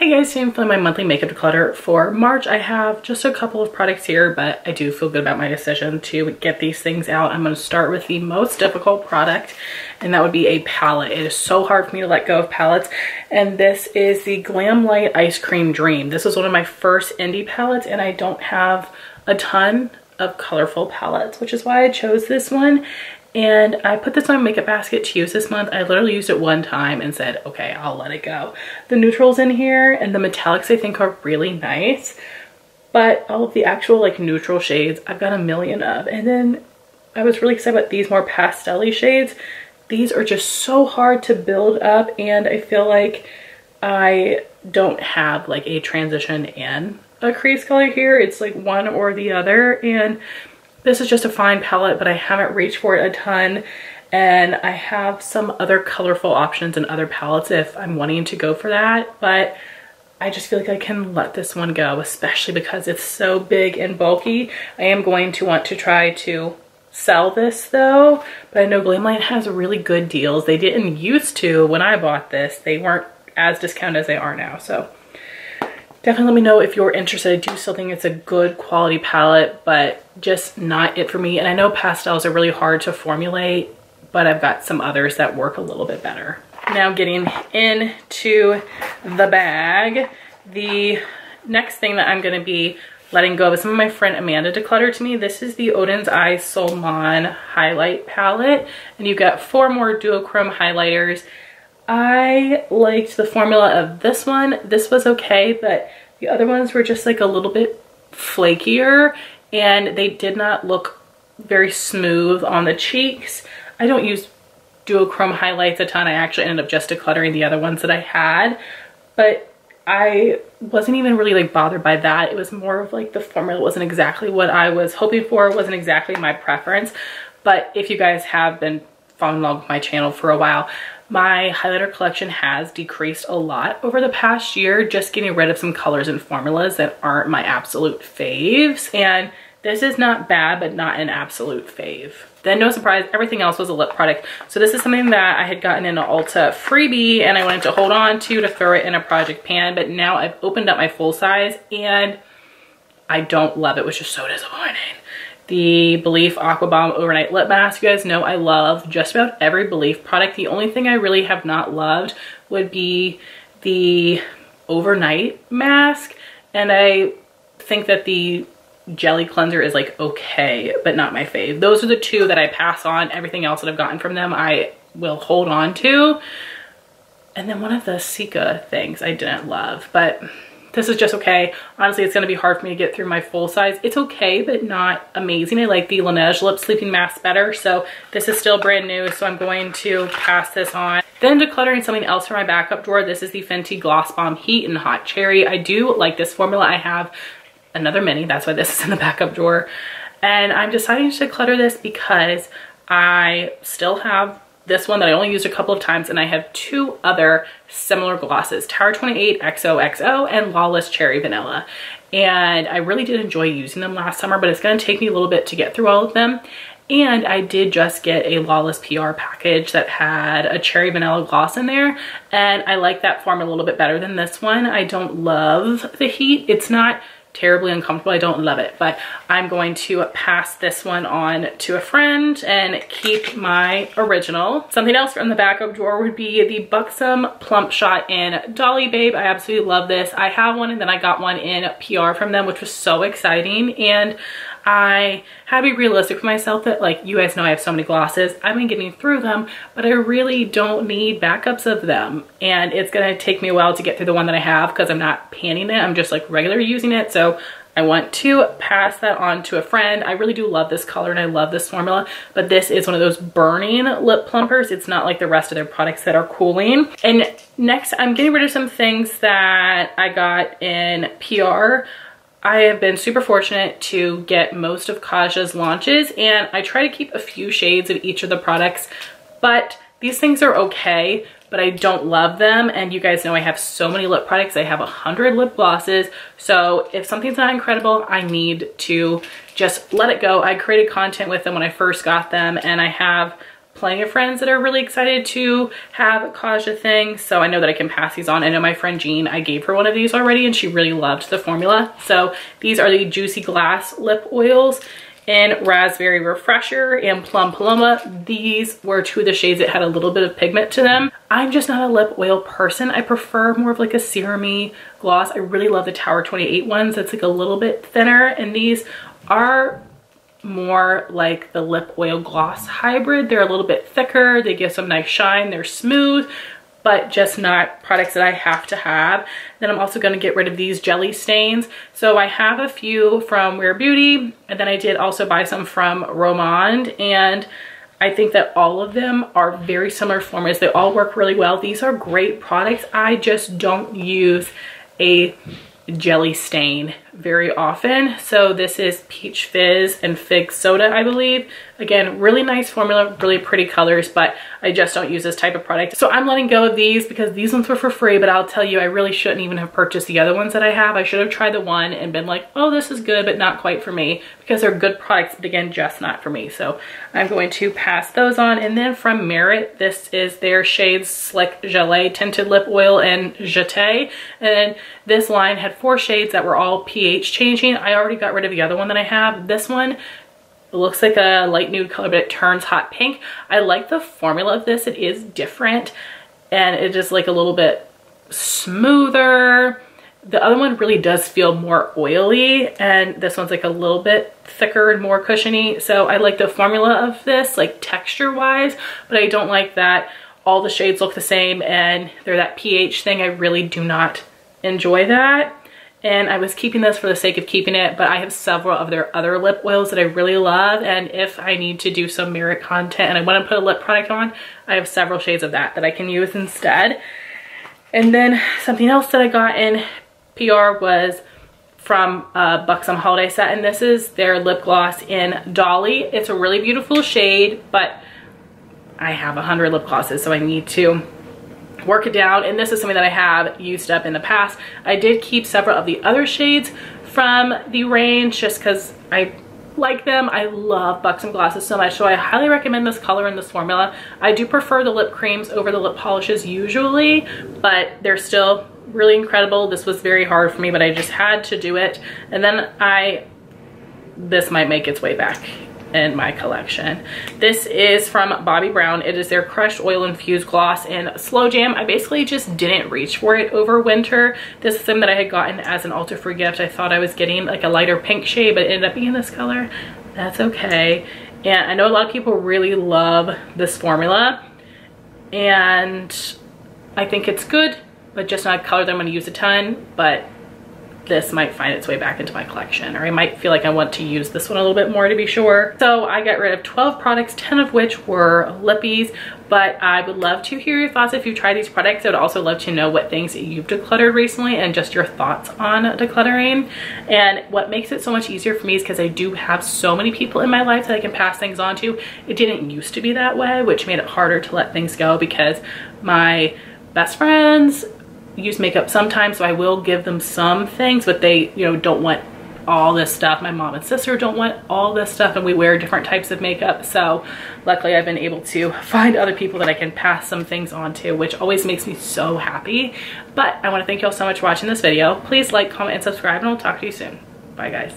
Hey guys, today I'm filming my monthly makeup declutter for March. I have just a couple of products here, but I do feel good about my decision to get these things out. I'm going to start with the most difficult product, and that would be a palette. It is so hard for me to let go of palettes, and this is the Glam Light Ice Cream Dream. This was one of my first indie palettes, and I don't have a ton of colorful palettes, which is why I chose this one. And I put this on my makeup basket to use this month. I literally used it one time and said, okay, I'll let it go. The neutrals in here and the metallics I think are really nice, but all of the actual like neutral shades, I've got a million of. And then I was really excited about these more pastel-y shades. These are just so hard to build up, and I feel like I don't have like a transition and a crease color here. It's like one or the other, and this is just a fine palette, but I haven't reached for it a ton, and I have some other colorful options in other palettes if I'm wanting to go for that, but I just feel like I can let this one go, especially because it's so big and bulky. I am going to want to try to sell this though, but I know Glam Light has really good deals. They didn't used to when I bought this. They weren't as discounted as they are now, so definitely let me know if you're interested. I do still think it's a good quality palette, but just not it for me. And I know pastels are really hard to formulate, but I've got some others that work a little bit better. Now getting into the bag, the next thing that I'm gonna be letting go of is some of my friend Amanda decluttered to me. This is the Oden's Eye Solmon highlight palette, and you got 4 more duochrome highlighters. I liked the formula of this one. This was okay, but the other ones were just like a little bit flakier, and they did not look very smooth on the cheeks. I don't use duochrome highlights a ton. I actually ended up just decluttering the other ones that I had, but I wasn't even really like bothered by that. It was more of like the formula wasn't exactly what I was hoping for. It wasn't exactly my preference. But if you guys have been following along with my channel for a while, my highlighter collection has decreased a lot over the past year, just getting rid of some colors and formulas that aren't my absolute faves. And this is not bad, but not an absolute fave. Then no surprise, everything else was a lip product. So this is something that I had gotten in an Ulta freebie and I wanted to hold on to throw it in a project pan, but now I've opened up my full size and I don't love it, which is so disappointing. The Belief Aqua Balm Overnight Lip Mask. You guys know I love just about every Belief product. The only thing I really have not loved would be the Overnight Mask. And I think that the Jelly Cleanser is like okay, but not my fave. Those are the two that I pass on. Everything else that I've gotten from them, I will hold on to. And then one of the Cica things I didn't love, but this is just okay. Honestly, it's gonna be hard for me to get through my full size. It's okay, but not amazing. I like the Laneige Lip Sleeping Mask better, so this is still brand new, so I'm going to pass this on. Then decluttering something else for my backup drawer. This is the Fenty Gloss Bomb Heat and Hot Cherry. I do like this formula. I have another mini, that's why this is in the backup drawer. And I'm deciding to declutter this because I still have this one that I only used a couple of times, and I have 2 other similar glosses, Tower 28 XOXO and Lawless Cherry Vanilla. And I really did enjoy using them last summer, but it's gonna take me a little bit to get through all of them. And I did just get a Lawless PR package that had a cherry vanilla gloss in there, and I like that formula a little bit better than this one. I don't love the heat. It's not terribly uncomfortable. I don't love it, but I'm going to pass this one on to a friend and keep my original. Something else from the backup drawer would be the Buxom Plump Shot in Dolly Babe. I absolutely love this. I have one, and then I got one in PR from them, which was so exciting. And I had to be realistic with myself that, like, you guys know I have so many glosses. I've been getting through them, but I really don't need backups of them. And it's gonna take me a while to get through the one that I have because I'm not panning it. I'm just like regular using it. So I want to pass that on to a friend. I really do love this color and I love this formula, but this is one of those burning lip plumpers. It's not like the rest of their products that are cooling. And next, I'm getting rid of some things that I got in PR. I have been super fortunate to get most of Kaja's launches, and I try to keep a few shades of each of the products, but these things are okay, but I don't love them. And you guys know I have so many lip products. I have 100 lip glosses. So if something's not incredible, I need to just let it go. I created content with them when I first got them, and I have plenty of friends that are really excited to have Kaja things, so I know that I can pass these on. I know my friend Jean, I gave her one of these already and she really loved the formula. So these are the Juicy Glass lip oils in Raspberry Refresher and Plum Paloma. These were two of the shades that had a little bit of pigment to them. I'm just not a lip oil person. I prefer more of like a serum-y gloss. I really love the Tower 28 ones. That's like a little bit thinner, and these are more like the lip oil gloss hybrid. They're a little bit thicker. They give some nice shine. They're smooth, but just not products that I have to have. Then I'm also going to get rid of these jelly stains. So I have a few from Rare Beauty, and then I did also buy some from Romand, and I think that all of them are very similar formulas. They all work really well. These are great products. I just don't use a jelly stain very often. So this is Peach Fizz and Fig Soda, I believe. Again, really nice formula, really pretty colors, but I just don't use this type of product. So I'm letting go of these because these ones were for free, but I'll tell you, I really shouldn't even have purchased the other ones that I have. I should have tried the one and been like, oh, this is good, but not quite for me, because they're good products, but again, just not for me. So I'm going to pass those on. And then from Merit, this is their shades Slick Gelée Tinted Lip Oil and Jeté. And this line had 4 shades that were all pH changing. I already got rid of the other one that I have. This one, it looks like a light nude color, but it turns hot pink. I like the formula of this. It is different, and it is like a little bit smoother. The other one really does feel more oily, and this one's like a little bit thicker and more cushiony. So I like the formula of this, like texture wise, but I don't like that all the shades look the same and they're that pH thing. I really do not enjoy that. And I was keeping this for the sake of keeping it, but I have several of their other lip oils that I really love. And if I need to do some Merit content and I want to put a lip product on, I have several shades of that I can use instead. And then something else that I got in PR was from Buxom Holiday Set, and this is their lip gloss in Dolly. It's a really beautiful shade, but I have 100 lip glosses, so I need to work it down, and this is something that I have used up in the past. I did keep several of the other shades from the range just because I like them. I love Buxom glosses so much, so I highly recommend this color and this formula. I do prefer the lip creams over the lip polishes usually, but they're still really incredible. This was very hard for me, but I just had to do it. And then this might make its way back in my collection. This is from Bobbi Brown. It is their crushed oil infused gloss in Slow Jam. I basically just didn't reach for it over winter. This is something that I had gotten as an ultra free gift. I thought I was getting like a lighter pink shade, but it ended up being this color. That's okay. And I know a lot of people really love this formula, and I think it's good, but just not a color that I'm going to use a ton. But this might find its way back into my collection, or I might feel like I want to use this one a little bit more to be sure. So I got rid of 12 products, 10 of which were lippies, but I would love to hear your thoughts if you try these products. I would also love to know what things you've decluttered recently and just your thoughts on decluttering. And what makes it so much easier for me is because I do have so many people in my life that I can pass things on to. It didn't used to be that way, which made it harder to let things go because my best friends use makeup sometimes, so I will give them some things, but they, you know, don't want all this stuff. My mom and sister don't want all this stuff, and we wear different types of makeup. So luckily I've been able to find other people that I can pass some things on to, which always makes me so happy. But I want to thank you all so much for watching this video. Please like, comment, and subscribe, and I'll talk to you soon. Bye guys.